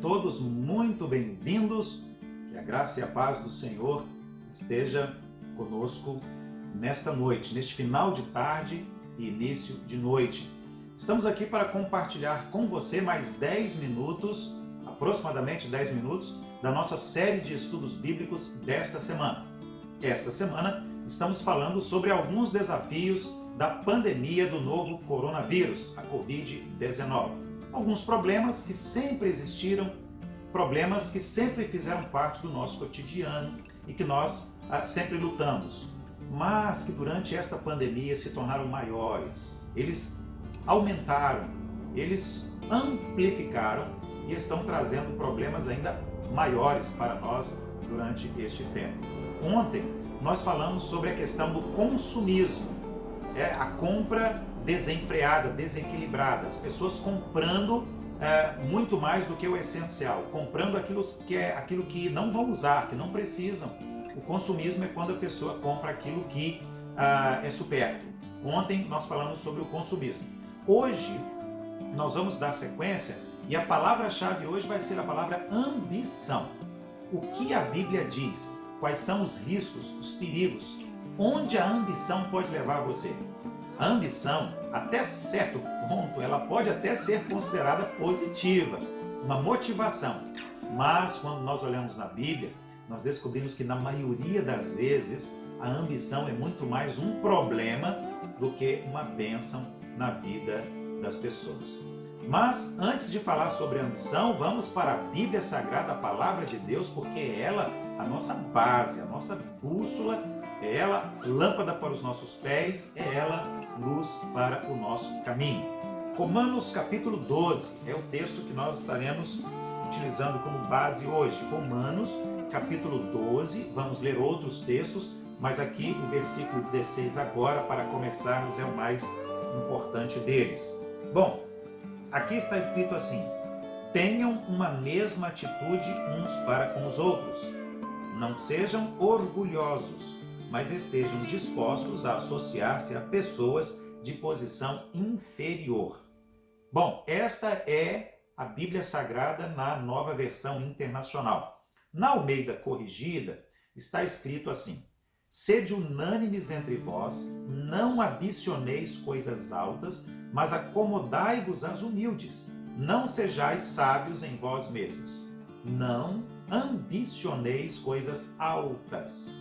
todos muito bem-vindos. Que a graça e a paz do Senhor esteja conosco nesta noite, neste final de tarde e início de noite. Estamos aqui para compartilhar com você mais 10 minutos, aproximadamente 10 minutos, da nossa série de estudos bíblicos desta semana. Esta semana estamos falando sobre alguns desafios da pandemia do novo coronavírus, a Covid-19. Alguns problemas que sempre existiram, problemas que sempre fizeram parte do nosso cotidiano e que nós sempre lutamos, mas que durante esta pandemia se tornaram maiores. Eles aumentaram, eles amplificaram e estão trazendo problemas ainda maiores para nós durante este tempo. Ontem nós falamos sobre a questão do consumismo, a compra desenfreada, desequilibrada, as pessoas comprando muito mais do que o essencial, comprando aquilo que não vão usar, que não precisam. O consumismo é quando a pessoa compra aquilo que é supérfluo. Ontem nós falamos sobre o consumismo. Hoje nós vamos dar sequência e a palavra-chave hoje vai ser a palavra ambição. O que a Bíblia diz? Quais são os riscos, os perigos? Onde a ambição pode levar você? A ambição, até certo ponto, ela pode até ser considerada positiva, uma motivação. Mas quando nós olhamos na Bíblia, nós descobrimos que na maioria das vezes a ambição é muito mais um problema do que uma bênção na vida das pessoas. Mas antes de falar sobre a ambição, vamos para a Bíblia Sagrada, a Palavra de Deus, porque é ela a nossa base, a nossa bússola, é ela lâmpada para os nossos pés, é ela luz para o nosso caminho. Romanos capítulo 12 é o texto que nós estaremos utilizando como base hoje. Romanos capítulo 12, vamos ler outros textos, mas aqui o versículo 16 agora, para começarmos, é o mais importante deles. Bom, aqui está escrito assim: tenham uma mesma atitude uns para com os outros. Não sejam orgulhosos, mas estejam dispostos a associar-se a pessoas de posição inferior. Bom, esta é a Bíblia Sagrada na Nova Versão Internacional. Na Almeida Corrigida está escrito assim: sede unânimes entre vós, não ambicioneis coisas altas, mas acomodai-vos às humildes. Não sejais sábios em vós mesmos. Não ambicioneis coisas altas.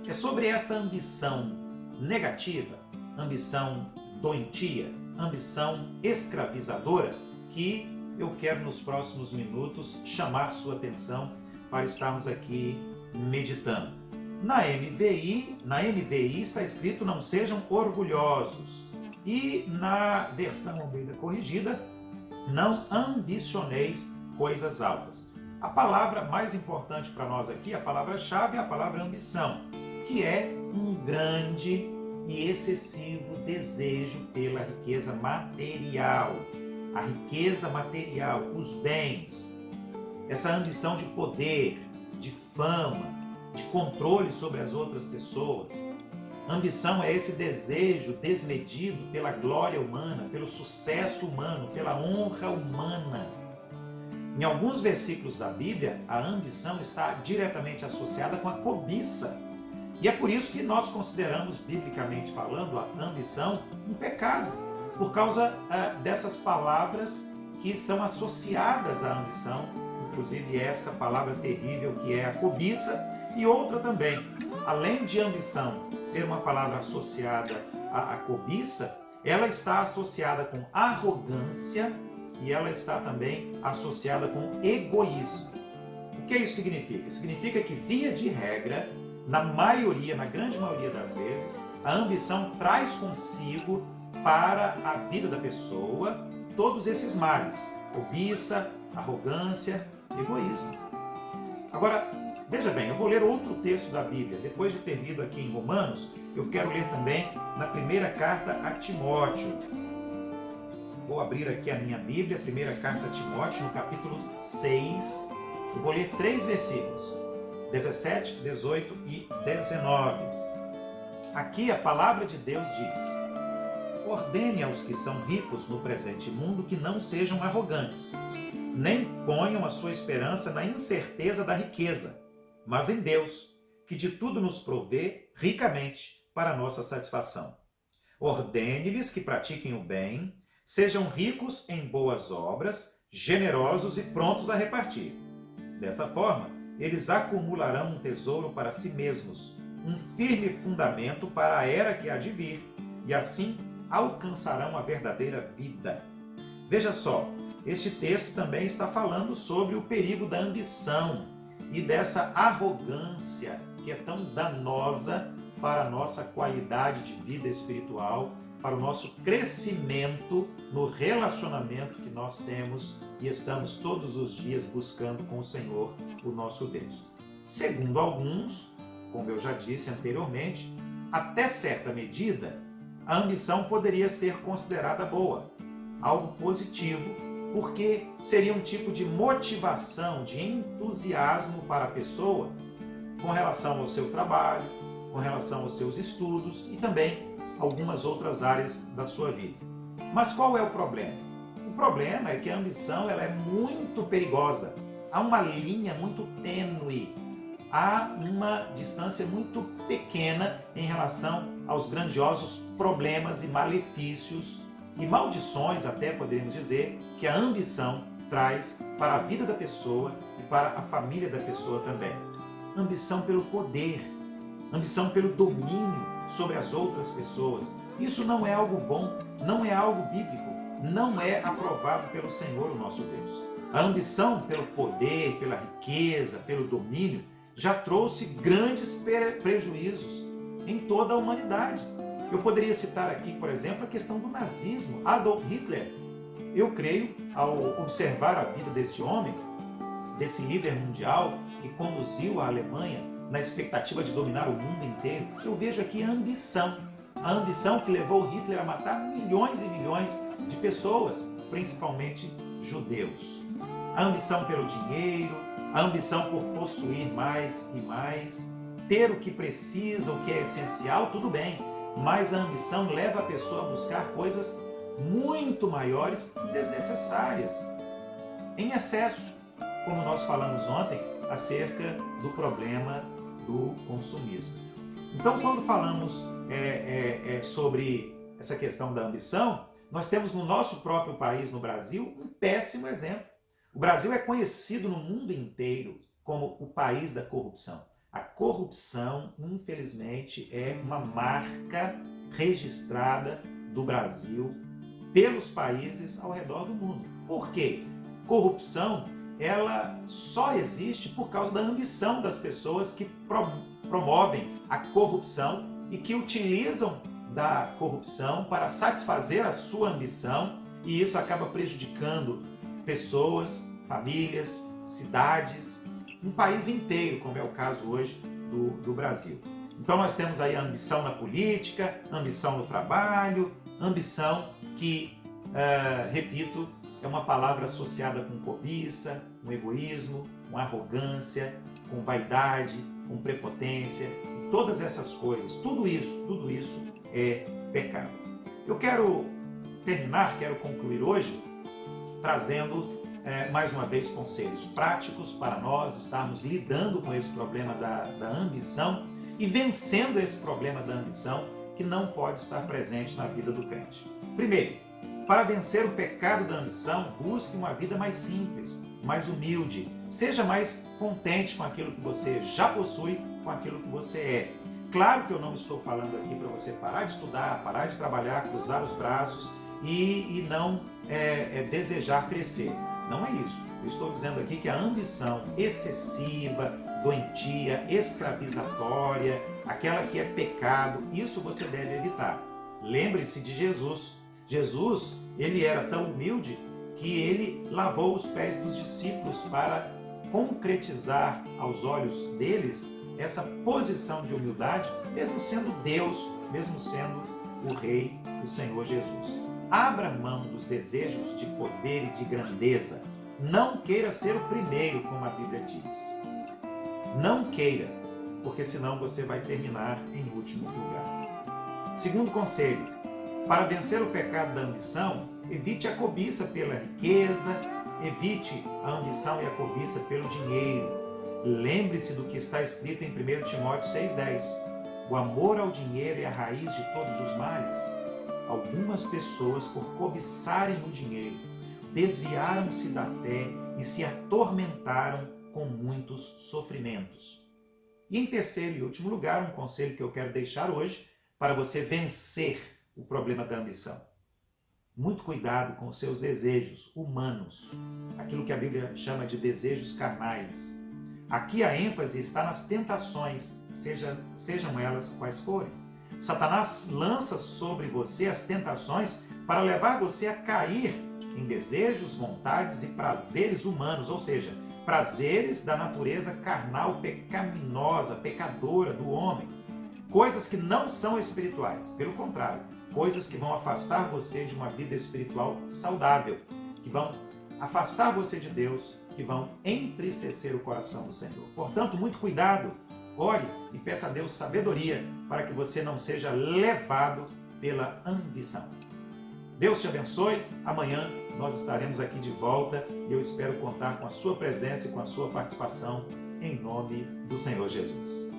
É sobre esta ambição negativa, ambição doentia, ambição escravizadora, que eu quero nos próximos minutos chamar sua atenção para estarmos aqui meditando. Na NVI está escrito: não sejam orgulhosos. E na versão Almeida Corrigida, não ambicioneis coisas altas. A palavra mais importante para nós aqui, a palavra-chave, é a palavra ambição, que é um grande e excessivo desejo pela riqueza material. A riqueza material, os bens, essa ambição de poder, de fama, de controle sobre as outras pessoas. Ambição é esse desejo desmedido pela glória humana, pelo sucesso humano, pela honra humana. Em alguns versículos da Bíblia, a ambição está diretamente associada com a cobiça. E é por isso que nós consideramos, biblicamente falando, a ambição um pecado, por causa dessas palavras que são associadas à ambição, inclusive esta palavra terrível que é a cobiça, e outra também. Além de ambição ser uma palavra associada à cobiça, ela está associada com arrogância e ela está também associada com egoísmo. O que isso significa? Significa que, via de regra, na grande maioria das vezes, a ambição traz consigo para a vida da pessoa todos esses males: cobiça, arrogância, egoísmo. Agora, veja bem, eu vou ler outro texto da Bíblia. Depois de ter lido aqui em Romanos, eu quero ler também na primeira carta a Timóteo. Vou abrir aqui a minha Bíblia, primeira carta a Timóteo, no capítulo 6. Eu vou ler 3 versículos: 17, 18 e 19. Aqui a palavra de Deus diz: ordene aos que são ricos no presente mundo que não sejam arrogantes, nem ponham a sua esperança na incerteza da riqueza, mas em Deus, que de tudo nos provê ricamente para a nossa satisfação. Ordene-lhes que pratiquem o bem, sejam ricos em boas obras, generosos e prontos a repartir. Dessa forma, eles acumularão um tesouro para si mesmos, um firme fundamento para a era que há de vir, e assim alcançarão a verdadeira vida. Veja só, este texto também está falando sobre o perigo da ambição e dessa arrogância que é tão danosa para a nossa qualidade de vida espiritual, para o nosso crescimento no relacionamento que nós temos e estamos todos os dias buscando com o Senhor, o nosso Deus. Segundo alguns, como eu já disse anteriormente, até certa medida, a ambição poderia ser considerada boa, algo positivo, porque seria um tipo de motivação, de entusiasmo para a pessoa com relação ao seu trabalho, com relação aos seus estudos e também algumas outras áreas da sua vida. Mas qual é o problema? O problema é que a ambição ela é muito perigosa. Há uma linha muito tênue, há uma distância muito pequena em relação aos grandiosos problemas e malefícios e maldições, até poderíamos dizer, que a ambição traz para a vida da pessoa e para a família da pessoa também. Ambição pelo poder, ambição pelo domínio sobre as outras pessoas. Isso não é algo bom, não é algo bíblico, não é aprovado pelo Senhor, o nosso Deus. A ambição pelo poder, pela riqueza, pelo domínio, já trouxe grandes prejuízos em toda a humanidade. Eu poderia citar aqui, por exemplo, a questão do nazismo. Adolf Hitler. Eu creio, ao observar a vida desse homem, desse líder mundial que conduziu a Alemanha na expectativa de dominar o mundo inteiro, eu vejo aqui a ambição. A ambição que levou Hitler a matar milhões e milhões de pessoas, principalmente judeus. A ambição pelo dinheiro, a ambição por possuir mais e mais, ter o que precisa, o que é essencial, tudo bem, mas a ambição leva a pessoa a buscar coisas muito maiores e desnecessárias, em excesso, como nós falamos ontem acerca do problema do consumismo. Então, quando falamos sobre essa questão da ambição, nós temos no nosso próprio país, no Brasil, um péssimo exemplo. O Brasil é conhecido no mundo inteiro como o país da corrupção. A corrupção, infelizmente, é uma marca registrada do Brasil pelos países ao redor do mundo. Por quê? Corrupção, ela só existe por causa da ambição das pessoas que promovem a corrupção e que utilizam da corrupção para satisfazer a sua ambição, e isso acaba prejudicando pessoas, famílias, cidades, um país inteiro, como é o caso hoje do Brasil. Então nós temos aí a ambição na política, ambição no trabalho, ambição que, repito, é uma palavra associada com cobiça, com egoísmo, com arrogância, com vaidade, com prepotência, e todas essas coisas, tudo isso é pecado. Eu quero terminar, quero concluir hoje trazendo mais uma vez conselhos práticos para nós estarmos lidando com esse problema da ambição e vencendo esse problema da ambição que não pode estar presente na vida do crente. Primeiro, para vencer o pecado da ambição, busque uma vida mais simples, mais humilde. Seja mais contente com aquilo que você já possui, com aquilo que você é. Claro que eu não estou falando aqui para você parar de estudar, parar de trabalhar, cruzar os braços e não desejar crescer. Não é isso. Eu estou dizendo aqui que a ambição excessiva, doentia, escravizatória, aquela que é pecado, isso você deve evitar. Lembre-se de Jesus. Jesus, ele era tão humilde que ele lavou os pés dos discípulos para concretizar aos olhos deles essa posição de humildade, mesmo sendo Deus, mesmo sendo o Rei, o Senhor Jesus. Abra mão dos desejos de poder e de grandeza. Não queira ser o primeiro, como a Bíblia diz. Não queira, porque senão você vai terminar em último lugar. Segundo conselho, para vencer o pecado da ambição, evite a cobiça pela riqueza, Evite a ambição e a cobiça pelo dinheiro. Lembre-se do que está escrito em 1 Timóteo 6,10. O amor ao dinheiro é a raiz de todos os males. Algumas pessoas, por cobiçarem o dinheiro, desviaram-se da fé e se atormentaram com muitos sofrimentos. E em terceiro e último lugar, um conselho que eu quero deixar hoje para você vencer o problema da ambição. Muito cuidado com os seus desejos humanos, aquilo que a Bíblia chama de desejos carnais. Aqui a ênfase está nas tentações, sejam elas quais forem. Satanás lança sobre você as tentações para levar você a cair em desejos, vontades e prazeres humanos, ou seja, prazeres da natureza carnal, pecaminosa, pecadora do homem. Coisas que não são espirituais, pelo contrário, coisas que vão afastar você de uma vida espiritual saudável, que vão afastar você de Deus, que vão entristecer o coração do Senhor. Portanto, muito cuidado, ore e peça a Deus sabedoria para que você não seja levado pela ambição. Deus te abençoe. Amanhã nós estaremos aqui de volta e eu espero contar com a sua presença e com a sua participação em nome do Senhor Jesus.